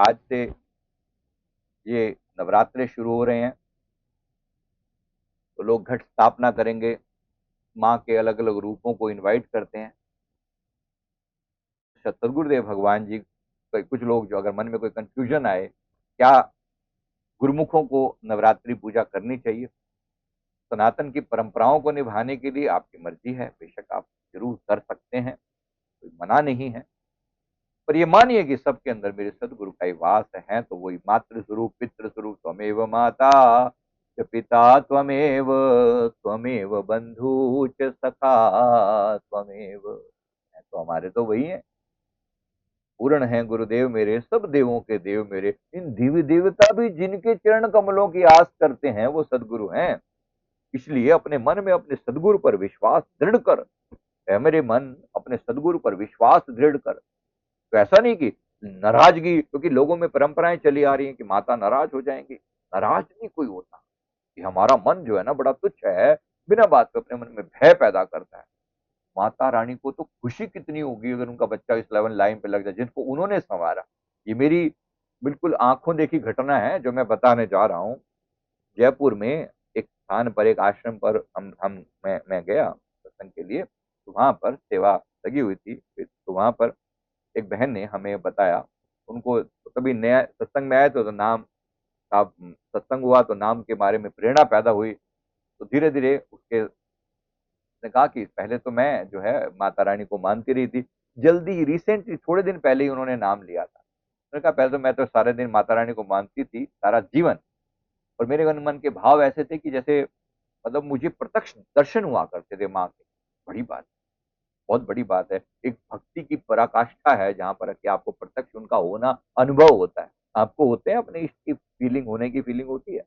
आज से ये नवरात्रे शुरू हो रहे हैं, तो लोग घट स्थापना करेंगे, माँ के अलग अलग रूपों को इनवाइट करते हैं। सतगुरुदेव भगवान जी, कुछ लोग जो अगर मन में कोई कंफ्यूजन आए, क्या गुरुमुखों को नवरात्रि पूजा करनी चाहिए, सनातन की परंपराओं को निभाने के लिए आपकी मर्जी है, बेशक आप जरूर कर सकते हैं, कोई मना नहीं है। पर ये मानिए कि सबके अंदर मेरे सदगुरु का ही वास है, तो वही मातृ स्वरूप पितृ स्वरूप त्वमेव माता च पिता त्वमेव त्वमेव बंधु च सखा त्वमेव। तो हमारे तो वही है, पूर्ण है गुरुदेव मेरे, सब देवों के देव मेरे। इन दिव्य देवता भी जिनके चरण कमलों की आस करते हैं वो सदगुरु हैं। इसलिए अपने मन में अपने सदगुरु पर विश्वास दृढ़ कर, है मेरे मन, अपने सदगुरु पर विश्वास दृढ़ कर। तो ऐसा नहीं कि नाराजगी, क्योंकि लोगों में परंपराएं चली आ रही हैं कि माता नाराज हो जाएंगी। नाराज नहीं कोई होता, कि हमारा मन जो है ना बड़ा तुच्छ है, बिना बात पे अपने मन में भय पैदा करता है। माता रानी को तो खुशी कितनी होगी अगर उनका बच्चा इस लेवल लाइन पे लग जाए जिनको उन्होंने संवारा। ये मेरी बिल्कुल आंखों देखी घटना है जो मैं बताने जा रहा हूँ। जयपुर में एक स्थान पर, एक आश्रम पर हम मैं गया सत्संग के लिए, तो वहां पर सेवा लगी हुई थी। तो वहां पर एक बहन ने हमें बताया, उनको तो कभी नया सत्संग में आए तो नाम साहब, सत्संग हुआ तो नाम के बारे में प्रेरणा पैदा हुई। तो धीरे धीरे उसके ने कहा कि पहले तो मैं जो है माता रानी को मानती रही थी, जल्दी ही रिसेंटली थोड़े दिन पहले ही उन्होंने नाम लिया था। उन्होंने कहा पहले तो मैं तो सारे दिन माता रानी को मानती थी सारा जीवन, और मेरे मन के भाव ऐसे थे कि जैसे मतलब मुझे प्रत्यक्ष दर्शन हुआ करते थे माँ के। बड़ी बात, बहुत बड़ी बात है। एक भक्ति की पराकाष्ठा है जहां पर कि आपको प्रत्यक्ष उनका होना अनुभव होता है। आपको होते हैं अपने इष्ट की फीलिंग, होने की फीलिंग होती है,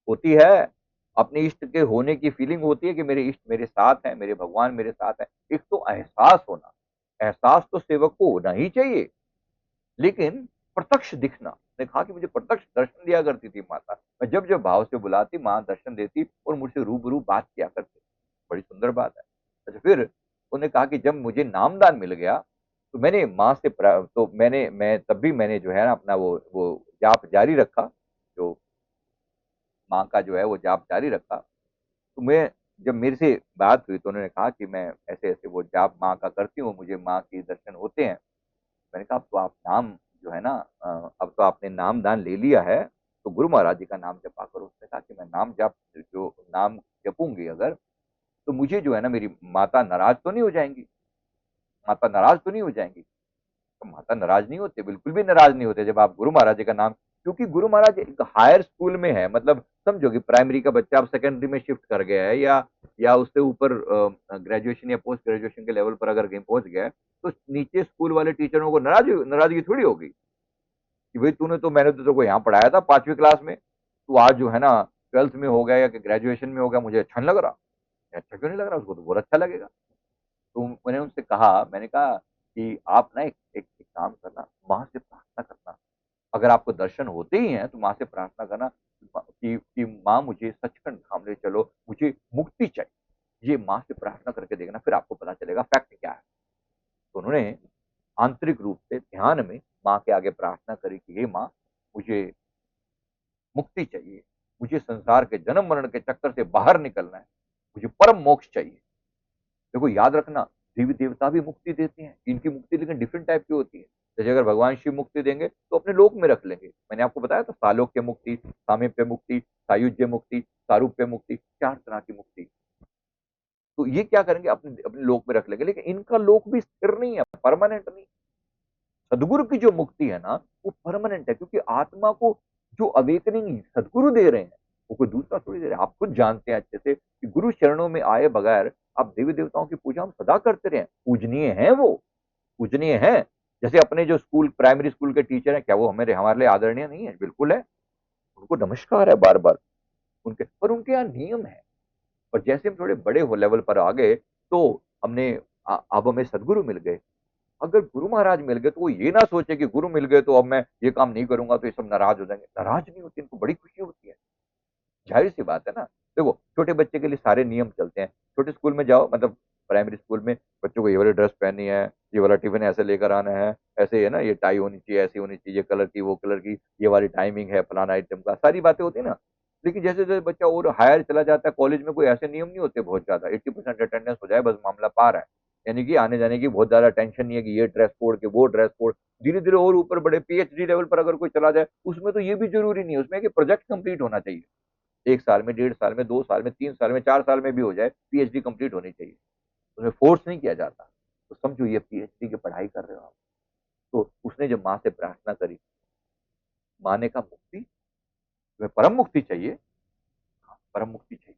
होती है। अपने इष्ट के होने की फीलिंग होती है कि मेरे इष्ट मेरे साथ है, मेरे भगवान मेरे साथ है। एक तो एहसास होना, एहसास तो सेवक को होना ही चाहिए, लेकिन प्रत्यक्ष दिखना। ने कहा कि मुझे प्रत्यक्ष दर्शन दिया करती थी माता, मैं जब जब भाव से बुलाती माँ दर्शन देती और मुझसे रूबरू बात किया करती। बड़ी सुंदर बात है। अच्छा, फिर उन्होंने कहा कि जब मुझे नामदान मिल गया तो मैंने माँ से तो मैं तब भी मैंने जो है ना अपना वो जाप जारी रखा, जो माँ का जो है वो जाप जारी रखा। तो मैं, जब मेरे से बात हुई तो उन्होंने कहा कि मैं ऐसे ऐसे वो जाप माँ का करती हूँ, मुझे माँ के दर्शन होते हैं। मैंने कहा अब तो आप नाम जो है ना, अब तो आपने नाम दान ले लिया है, तो गुरु महाराज जी का नाम जपा करो। उसने कहा कि मैं नाम जप, जो नाम जपूंगी अगर, तो मुझे जो है ना मेरी माता नाराज तो नहीं हो जाएंगी, माता नाराज तो नहीं हो जाएंगी। तो माता नाराज नहीं होते, बिल्कुल भी नाराज नहीं होते जब आप गुरु महाराज जी का नाम, क्योंकि गुरु महाराज एक हायर स्कूल में है। मतलब समझो कि प्राइमरी का बच्चा अब सेकेंडरी में शिफ्ट कर गया है, या उससे ऊपर ग्रेजुएशन या पोस्ट ग्रेजुएशन के लेवल पर अगर गेम पहुंच गया है, तो नीचे स्कूल वाले टीचरों को नाराजगी थोड़ी होगी कि भाई तूने तो, मैंने तो तेरे को यहाँ पढ़ाया था 5वीं क्लास में, तू आज जो है ना ट्वेल्थ में हो गया या ग्रेजुएशन में हो गया, मुझे अच्छा नहीं लग रहा। अच्छा क्यों नहीं लग रहा, उसको तो बहुत अच्छा लगेगा। तो मैंने उनसे कहा, मैंने कहा कि आप ना एक काम करना, माँ से प्रार्थना करना। अगर आपको दर्शन होते ही हैं तो माँ से प्रार्थना करना कि माँ मुझे सचखंड धाम ले चलो, मुझे मुक्ति चाहिए। ये माँ से प्रार्थना करके देखना, फिर आपको पता चलेगा फैक्ट क्या है। तो उन्होंने आंतरिक रूप से ध्यान में माँ के आगे प्रार्थना करी कि हे माँ, मुझे मुक्ति चाहिए, मुझे संसार के जन्म मरण के चक्कर से बाहर निकलना है, मुझे परम मोक्ष चाहिए। देखो याद रखना, देवी देवता भी मुक्ति देते हैं, इनकी मुक्ति लेकिन डिफरेंट टाइप की होती है। जैसे अगर भगवान शिव मुक्ति देंगे तो अपने लोक में रख लेंगे, मैंने आपको बताया था सालोक्य मुक्ति, सामीप्य मुक्ति, सायुज्य मुक्ति, सारूप्य मुक्ति, 4 तरह की मुक्ति। तो ये क्या करेंगे, अपने अपने लोक में रख लेंगे, लेकिन इनका लोक भी स्थिर नहीं है, परमानेंट नहीं। सदगुरु की जो मुक्ति है ना, वो परमानेंट है, क्योंकि आत्मा को जो अवेकनिंग सदगुरु दे रहे हैं, वो कोई दूसरा थोड़ी दे रहे हैं। आप खुद जानते हैं अच्छे से कि गुरु चरणों में आए बगैर आप देवी देवताओं की पूजा हम सदा करते रहे, पूजनीय है वो, पूजनीय है। जैसे अपने जो स्कूल, प्राइमरी स्कूल के टीचर हैं, क्या वो हमारे लिए आदरणीय नहीं है? बिल्कुल है, उनको नमस्कार है बार बार उनके, पर उनके यहाँ नियम है। और जैसे हम थोड़े बड़े हो लेवल पर आ गए, तो हमने अब हमें सदगुरु मिल गए। अगर गुरु महाराज मिल गए तो वो ये ना सोचे कि गुरु मिल गए तो अब मैं ये काम नहीं करूंगा तो ये सब नाराज हो जाएंगे। नाराज नहीं होते, इनको बड़ी खुशी होती है। जाहिर सी बात है ना। देखो छोटे बच्चे के लिए सारे नियम चलते हैं, छोटे स्कूल में जाओ, मतलब प्राइमरी स्कूल में बच्चों को ये वाली ड्रेस पहननी है, ये वाला टिफिन ऐसे लेकर आना है, ऐसे है ना, ये टाई होनी चाहिए, ऐसी होनी चाहिए, कलर की, वो कलर की, ये वाली टाइमिंग है, फलाना आइटम का, सारी बातें होती है ना। लेकिन जैसे जैसे बच्चा और हायर चला जाता है, कॉलेज में कोई ऐसे नियम नहीं होते बहुत ज्यादा, 80% अटेंडेंस हो जाए बस मामला पार है। यानी कि आने जाने की बहुत ज्यादा टेंशन नहीं है कि ये ड्रेस कोड के वो ड्रेस कोड। धीरे धीरे और ऊपर बड़े पीएचडी लेवल पर अगर कोई चला जाए, उसमें तो ये भी जरूरी नहीं है, उसमें कि प्रोजेक्ट कंप्लीट होना चाहिए। 1 साल में, 1.5 साल में, 2 साल में, 3 साल में, 4 साल में भी हो जाए, पीएचडी कंप्लीट होनी चाहिए। उसमें फोर्स नहीं किया जाता। तो समझो ये पीएचडी की पढ़ाई कर रहे हो आप। तो उसने जब माँ से प्रार्थना करी, माँ ने कहा मुक्ति, तुम्हें परम मुक्ति चाहिए? हाँ, परम मुक्ति चाहिए।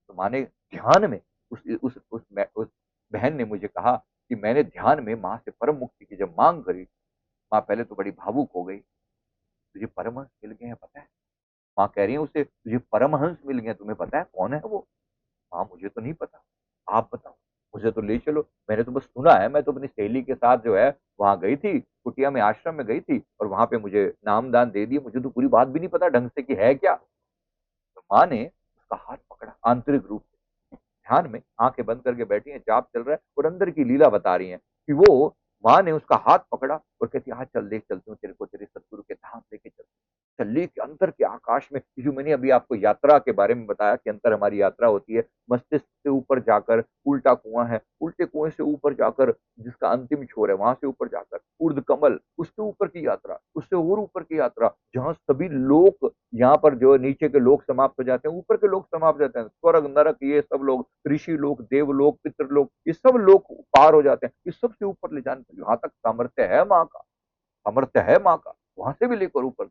तो माँ ने ध्यान में, उस बहन ने मुझे कहा कि मैंने ध्यान में माँ से परम मुक्ति की जब मांग करी, माँ पहले तो बड़ी भावुक हो गई। तुझे परमहंस मिल गए हैं पता है? माँ कह रही है उसे, तुझे परमहंस मिल गए हैं, तुम्हें पता है कौन है वो? हाँ मुझे तो नहीं पता, आप बताओ, मुझे तो ले चलो, मैंने तो बस सुना है, मैं तो अपनी सहेली के साथ जो है वहां गई थी, कुटिया में आश्रम में गई थी, और वहां पे मुझे नामदान दे दिए, मुझे तो पूरी बात भी नहीं पता ढंग से कि है क्या। तो माँ ने उसका हाथ पकड़ा आंतरिक रूप से, ध्यान में आंखें बंद करके बैठी हैं, जाप चल रहा है और अंदर की लीला बता रही हैं कि वो, माँ ने उसका हाथ पकड़ा और कहती हाँ चल, देख चलती हूँ तेरे को तेरे सतगुरु के धाम लेके चल। चलिए कि अंतर के आकाश में, जो मैंने अभी आपको यात्रा के बारे में बताया कि अंतर हमारी यात्रा होती है, मस्तिष्क से ऊपर जाकर उल्टा कुआं है, उल्टे कुएं से ऊपर जाकर जिसका अंतिम छोर है, वहां से ऊपर जाकर ऊर्ध्व कमल, उसके ऊपर की यात्रा, उससे और ऊपर की यात्रा, जहां सभी लोग, यहाँ पर जो नीचे के लोग समाप्त हो जाते हैं, ऊपर के लोग समाप्त हो जाते हैं, स्वर्ग नरक ये सब लोग, ऋषि लोग, देव लोग, पितृ लोग, ये सब लोग पार हो जाते हैं। इस सबसे ऊपर ले जाने के, जहां तक सामर्थ्य है माँ का, सामर्थ्य है माँ का, वहां से भी लेकर ऊपर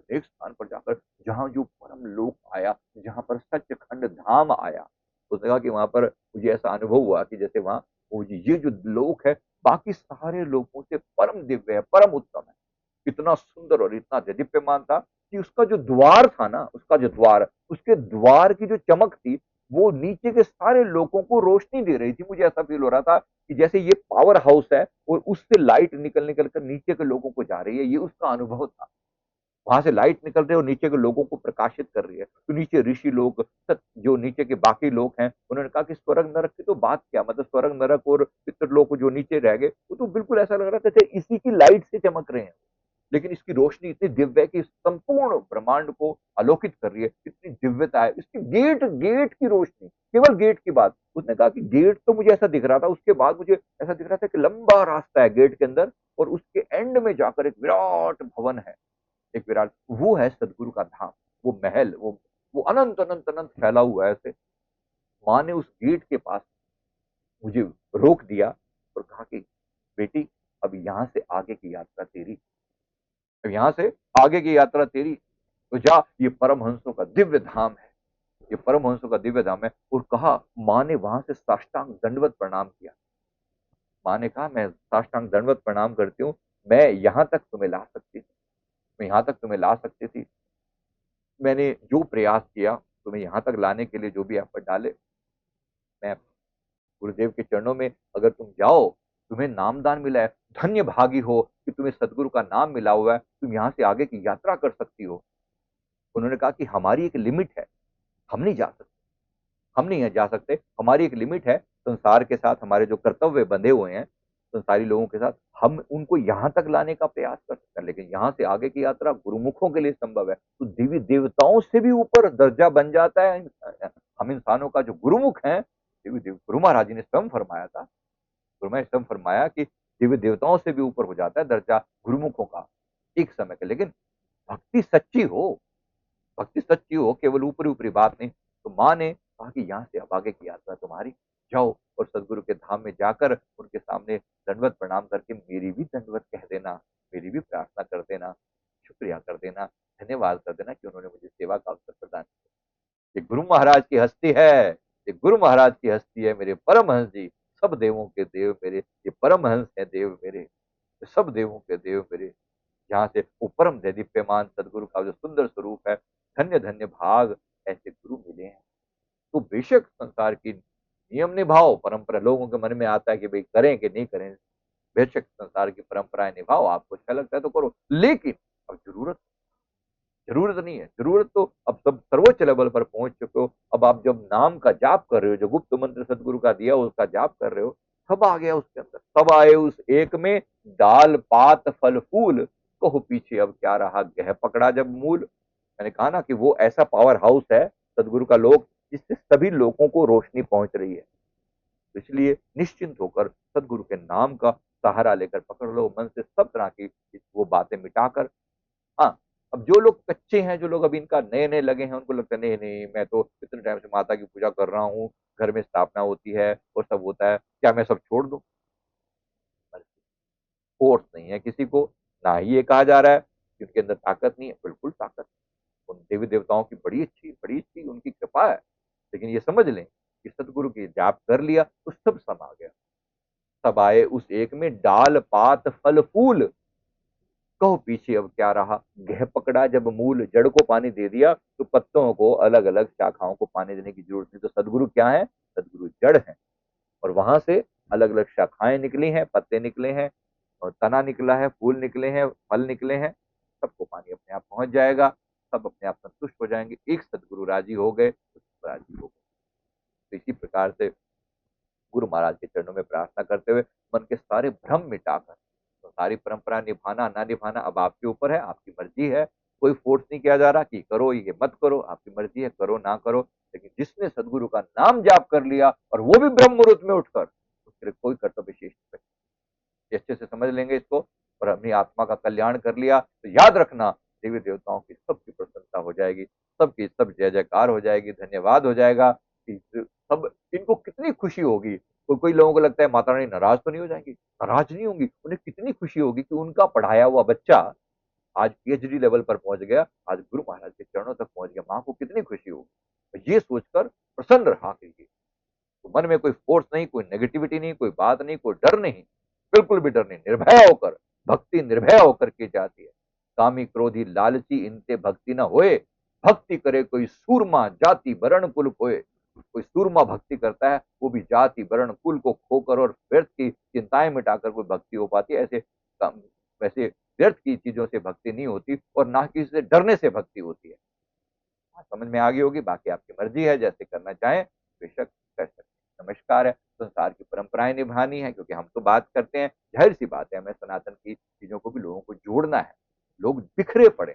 एक स्थान पर जाकर, जहां जो परम लोक आया, जहां पर सचखंड धाम आया, उसने कहा कि वहां पर मुझे ऐसा अनुभव हुआ कि जैसे वहां वो ये जो लोक है, बाकी सारे लोगों से परम दिव्य है, परम उत्तम है। इतना सुंदर और इतना देदीप्यमान था कि उसका जो द्वार था ना, उसका जो द्वार, उसके द्वार की जो चमक थी, वो नीचे के सारे लोगों को रोशनी दे रही थी। मुझे ऐसा फील हो रहा था कि जैसे ये पावर हाउस है और उससे लाइट निकल निकल कर नीचे के लोगों को जा रही है, ये उसका अनुभव था। वहां से लाइट निकल रही है और नीचे के लोगों को प्रकाशित कर रही है। तो नीचे ऋषि लोग, जो नीचे के बाकी लोग हैं, उन्होंने कहा कि स्वर्ग नरक की तो बात क्या, मतलब स्वर्ग नरक और पितृलोक जो नीचे रह गए, वो तो बिल्कुल ऐसा लग रहा था जैसे इसी की लाइट से चमक रहे हैं। लेकिन इसकी रोशनी इतनी दिव्य है कि संपूर्ण ब्रह्मांड को आलोकित कर रही है, इतनी दिव्यता है इसकी। गेट गेट की रोशनी, केवल गेट की बात, उसने कहा कि गेट तो मुझे ऐसा दिख रहा था, उसके बाद मुझे ऐसा दिख रहा था कि लंबा रास्ता है गेट के अंदर, और उसके एंड में जाकर एक विराट भवन है, एक विराट, वो है सदगुरु का धाम, वो महल, वो अनंत अनंत अनंत फैला हुआ है ऐसे। माँ ने उस गेट के पास मुझे रोक दिया और कहा कि बेटी, अब यहां से आगे की यात्रा तेरी, अब यहां से आगे की यात्रा तेरी, तो जा, ये परमहंसों का दिव्य धाम है, ये परमहंसों का दिव्य धाम है। और कहा, माँ ने वहां से साष्टांग दंडवत प्रणाम किया। माँ ने कहा मैं साष्टांग दंडवत प्रणाम करती हूँ, मैं यहां तक तुम्हें ला सकती थी, मैं यहां तक तुम्हें ला सकती थी, मैंने जो प्रयास किया तुम्हें यहाँ तक लाने के लिए, जो भी एफर्ट डाले, मैं गुरुदेव के चरणों में, अगर तुम जाओ, तुम्हें नामदान मिला है, धन्य भागी हो कि तुम्हें सदगुरु का नाम मिला हुआ है, तुम यहाँ से आगे की यात्रा कर सकती हो। उन्होंने कहा कि हमारी एक लिमिट है, हम नहीं जा सकते, हम नहीं जा सकते, हमारी एक लिमिट है, संसार के साथ हमारे जो कर्तव्य बंधे हुए हैं, संसारी लोगों के साथ, हम उनको यहाँ तक लाने का प्रयास कर सकते हैं, लेकिन यहाँ से आगे की यात्रा गुरुमुखों के लिए संभव है। तो देवी देवताओं से भी ऊपर दर्जा बन जाता है हम इंसानों का जो गुरुमुख है। देवी देव गुरु महाराज जी ने स्वयं फरमाया था, गुरु महाराज स्वयं फरमाया कि देवी देवताओं से भी ऊपर हो जाता है दर्जा गुरुमुखों का एक समय का। लेकिन भक्ति सच्ची हो, भक्ति सच्ची हो, केवल ऊपरी ऊपरी बात नहीं। तो माँ ने कहा कि यहाँ से अब आगे की यात्रा तुम्हारी, जाओ और सदगुरु के धाम में जाकर उनके सामने दंडवत प्रणाम करके मेरी भी दंडवत कह देना, मेरी भी प्रार्थना कर देना, शुक्रिया कर देना, धन्यवाद कर देना कि उन्होंने मुझे सेवा का अवसर प्रदान किया। ये गुरु महाराज की हस्ती है, ये गुरु महाराज की हस्ती है, मेरे परमहंस जी, सब देवों के देव मेरे, ये परमहंस है देव मेरे, ये सब देवों के देव मेरे। जहाँ से वो परम देदीप्यमान सदगुरु का जो सुंदर स्वरूप है, धन्य धन्य भाग ऐसे गुरु मिले हैं। तो बेशक संसार की नियम निभाओ, परंपरा लोगों के मन में आता है कि भाई करें कि नहीं करें, बेशक संसार की परंपराएं निभाओ, आपको अच्छा लगता है तो करो, लेकिन अब जरूरत, जरूरत नहीं है, जरूरत तो अब सब सर्वोच्च लेवल पर पहुंच चुके हो। अब आप जब नाम का जाप कर रहे हो, जो गुप्त मंत्र सदगुरु का दिया उसका जाप कर रहे हो, सब आ गया उसके अंदर, सब आए उस एक में, डाल पात फल फूल, कहो पीछे अब क्या रहा, गह पकड़ा जब मूल। मैंने कहा ना कि वो ऐसा पावर हाउस है सदगुरु का लोक, जिससे सभी लोगों को रोशनी पहुंच रही है। तो इसलिए निश्चिंत होकर सदगुरु के नाम का सहारा लेकर पकड़ लो, मन से सब तरह की वो बातें मिटाकर। हाँ, अब जो लोग कच्चे हैं, जो लोग अभी इनका नए नए लगे हैं, उनको लगता है नहीं नहीं, मैं तो इतने टाइम से माता की पूजा कर रहा हूँ, घर में स्थापना होती है और सब होता है, क्या मैं सब छोड़ दूं? फोर्स नहीं है किसी को, ना ही ये कहा जा रहा है कि उनके अंदर ताकत नहीं है, बिल्कुल ताकत। उन देवी देवताओं की बड़ी अच्छी उनकी कृपा है। लेकिन ये समझ लें कि सदगुरु की जाप कर लिया तो सब समा गया। सब आए उस एक में, डाल पात फल फूल, कहो पीछे अब क्या रहा, गह पकड़ा जब मूल। जड़ को पानी दे दिया तो पत्तों को, अलग अलग शाखाओं को पानी देने की जरूरत नहीं। तो सदगुरु क्या है? सदगुरु जड़ है, और वहां से अलग अलग शाखाएं निकली हैं, पत्ते निकले हैं, और तना निकला है, फूल निकले हैं, फल निकले हैं। सबको पानी अपने आप पहुंच जाएगा, सब अपने आप संतुष्ट हो जाएंगे। एक सदगुरु राजी हो गए तो सब राजी हो गए। तो इसी प्रकार से गुरु महाराज के चरणों में प्रार्थना करते हुए मन के सारे भ्रम मिटाकर, तो सारी परंपरा निभाना ना निभाना अब आपके ऊपर है, आपकी मर्जी है। कोई फोर्स नहीं किया जा रहा कि करो ये मत करो, आपकी मर्जी है, करो ना करो। लेकिन जिसने सदगुरु का नाम जाप कर लिया, और वो भी ब्रह्म मुहूर्त में उठकर, उसके लिए कोई कर्तव्य शेष नहीं। अच्छे से समझ लेंगे इसको, और अपनी आत्मा का कल्याण कर लिया, तो याद रखना देवी देवताओं की सबकी प्रसन्नता हो जाएगी, सबकी सब जय जयकार हो जाएगी, धन्यवाद हो जाएगा। सब इनको कितनी खुशी होगी। कोई कोई लोगों को लगता है माता रानी नाराज तो नहीं हो जाएंगी? नाराज नहीं होंगी, उन्हें कितनी खुशी होगी कि उनका पढ़ाया हुआ बच्चा आज पीएचडी लेवल पर पहुंच गया, आज गुरु महाराज के चरणों तक पहुंच गया। माँ को कितनी खुशी होगी। तो ये सोचकर प्रसन्न रहा कीजिए। तो मन में कोई फोर्स नहीं, कोई नेगेटिविटी नहीं, कोई बात नहीं, कोई डर नहीं, बिल्कुल भी डर नहीं। निर्भय होकर भक्ति, निर्भय होकर की जाती है। कामी क्रोधी लालची इनते भक्ति न होए, भक्ति करे कोई सूरमा जाति वर्ण कुल खोए। कोई सूरमा भक्ति करता है, वो भी जाति वर्ण कुल को खोकर और व्यर्थ की चिंताएं मिटाकर कोई भक्ति हो पाती है। ऐसे वैसे व्यर्थ की चीजों से भक्ति नहीं होती, और ना किसी से डरने से भक्ति होती है। समझ में आ गई होगी। बाकी आपकी मर्जी है, जैसे करना चाहें बेशक कर सकते हैं। नमस्कार है। संसार की परंपराएं निभानी है, क्योंकि हम तो बात करते हैं, जाहिर सी बात है, हमें सनातन की चीजों को भी लोगों को जोड़ना है। लोग बिखरे पड़े,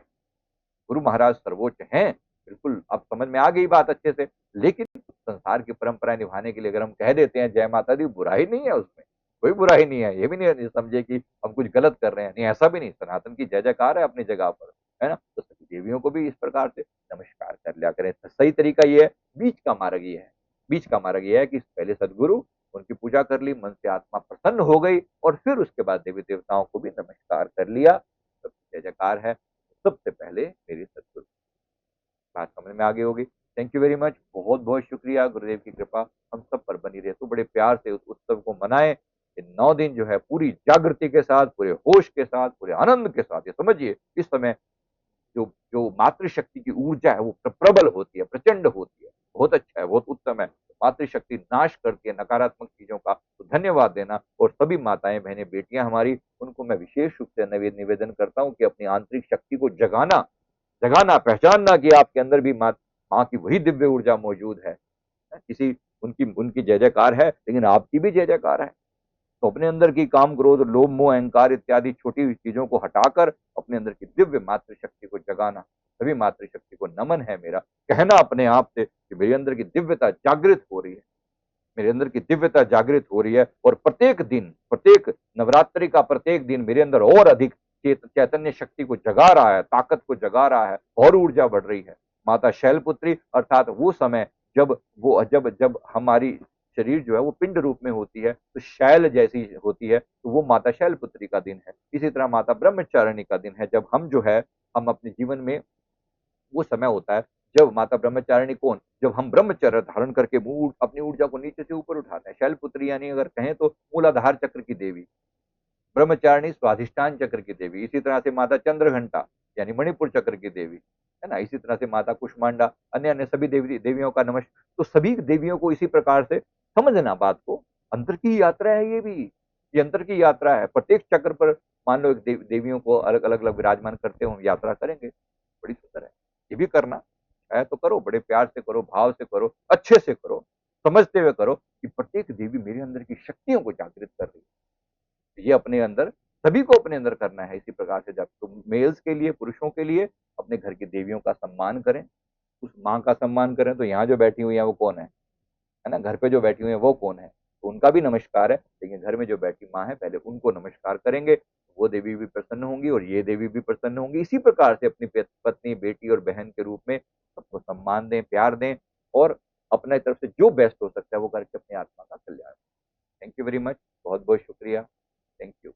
गुरु महाराज सर्वोच्च हैं, बिल्कुल अब समझ में आ गई बात अच्छे से। लेकिन संसार की परंपराएं निभाने के लिए अगर हम कह देते हैं जय माता दी, बुराई नहीं है उसमें, कोई बुराई नहीं है। ये भी नहीं समझे कि हम कुछ गलत कर रहे हैं, नहीं, ऐसा भी नहीं। सनातन की जय जयकार है अपनी जगह पर, है ना। तो सभी देवियों को भी इस प्रकार से नमस्कार कर लिया करें। तो सही तरीका ये है, बीच का मार्ग ये है। बीच का मार्ग ये है कि पहले सदगुरु, उनकी पूजा कर ली, मन से आत्मा प्रसन्न हो गई, और फिर उसके बाद देवी देवताओं को भी नमस्कार कर लिया, तो जय जयकार है। सबसे पहले मेरी सदगुरु। बात समझ में आ गई होगी। थैंक यू वेरी मच, बहुत बहुत शुक्रिया। गुरुदेव की कृपा हम सब पर बनी रहे। तो बड़े प्यार से उस उत्सव को मनाएं। ये 9 दिन जो है पूरी जागृति के साथ, पूरे होश के साथ, पूरे आनंद के साथ। ये समझिए इस समय जो जो मातृशक्ति की ऊर्जा है वो प्रबल होती है, प्रचंड होती है। बहुत अच्छा है, बहुत उत्तम है। मातृशक्ति नाश करती है नकारात्मक चीजों का। तो धन्यवाद देना। और सभी माताएं, बहनें, बेटियां हमारी, उनको मैं विशेष रूप से निवेदन करता हूं कि अपनी आंतरिक शक्ति को जगाना, जगाना, पहचानना कि आपके अंदर भी माँ की वही दिव्य ऊर्जा मौजूद है। किसी उनकी उनकी जय जयकार है, लेकिन आपकी भी जय जयकार है। तो अपने अंदर की काम, क्रोध, लोभ, मोह, अहंकार इत्यादि छोटी चीजों को हटाकर अपने अंदर की दिव्य मातृशक्ति को जगाना। सभी मातृशक्ति को नमन है मेरा। कहना अपने आप से कि मेरे अंदर की दिव्यता जागृत हो रही है, मेरे अंदर की दिव्यता जागृत हो रही है। और प्रत्येक दिन, प्रत्येक नवरात्रि का प्रत्येक दिन मेरे अंदर और अधिक चैतन्य शक्ति को जगा रहा है, ताकत को जगा रहा है, और ऊर्जा बढ़ रही है। माता शैलपुत्री, अर्थात वो समय जब वो जब जब हमारी शरीर जो है वो पिंड रूप में होती है, तो शैल जैसी होती है, तो वो माता शैलपुत्री का दिन है। इसी तरह माता ब्रह्मचारिणी का दिन है, जब हम जो है, हम अपने जीवन में, वो समय होता है जब माता ब्रह्मचारिणी कौन, जब हम ब्रह्मचर्य धारण करके अपनी ऊर्जा को नीचे से ऊपर उठाते हैं। शैलपुत्री यानी अगर कहें तो मूलाधार चक्र की देवी, ब्रह्मचारिणी स्वाधिष्ठान चक्र की देवी। इसी तरह से माता चंद्रघंटा यानी मणिपुर चक्र की देवी, है ना। इसी तरह से माता कुष्मांडा, अन्य अन्य सभी देवियों का नमस्कार। तो सभी देवियों को इसी प्रकार से समझना बात को। अंतर की यात्रा है ये अंतर की यात्रा है। प्रत्येक चक्र पर मान लो एक देवियों को अलग अलग अलग विराजमान करते हुए हम यात्रा करेंगे, बड़ी सुंदर है। ये भी करना है तो करो, बड़े प्यार से करो, भाव से करो, अच्छे से करो। समझते हुए करो कि प्रत्येक देवी मेरे अंदर की शक्तियों को जागृत कर रही है। ये अपने अंदर सभी को अपने अंदर करना है। इसी प्रकार से जब तुम मेल्स के लिए, पुरुषों के लिए अपने घर की देवियों का सम्मान करें, उस माँ का सम्मान करें। तो यहाँ जो बैठी हुई है वो कौन है ना? घर पे जो बैठी हुई है वो कौन है? तो उनका भी नमस्कार है, लेकिन घर में जो बैठी माँ है पहले उनको नमस्कार करेंगे, वो देवी भी प्रसन्न होंगी और ये देवी भी प्रसन्न होंगी। इसी प्रकार से अपनी पत्नी, बेटी और बहन के रूप में सबको सम्मान दें, प्यार दें और अपने तरफ से जो बेस्ट हो सकता है वो करके अपनी आत्मा का कल्याण। Thank you very much. बहुत बहुत शुक्रिया। Thank you.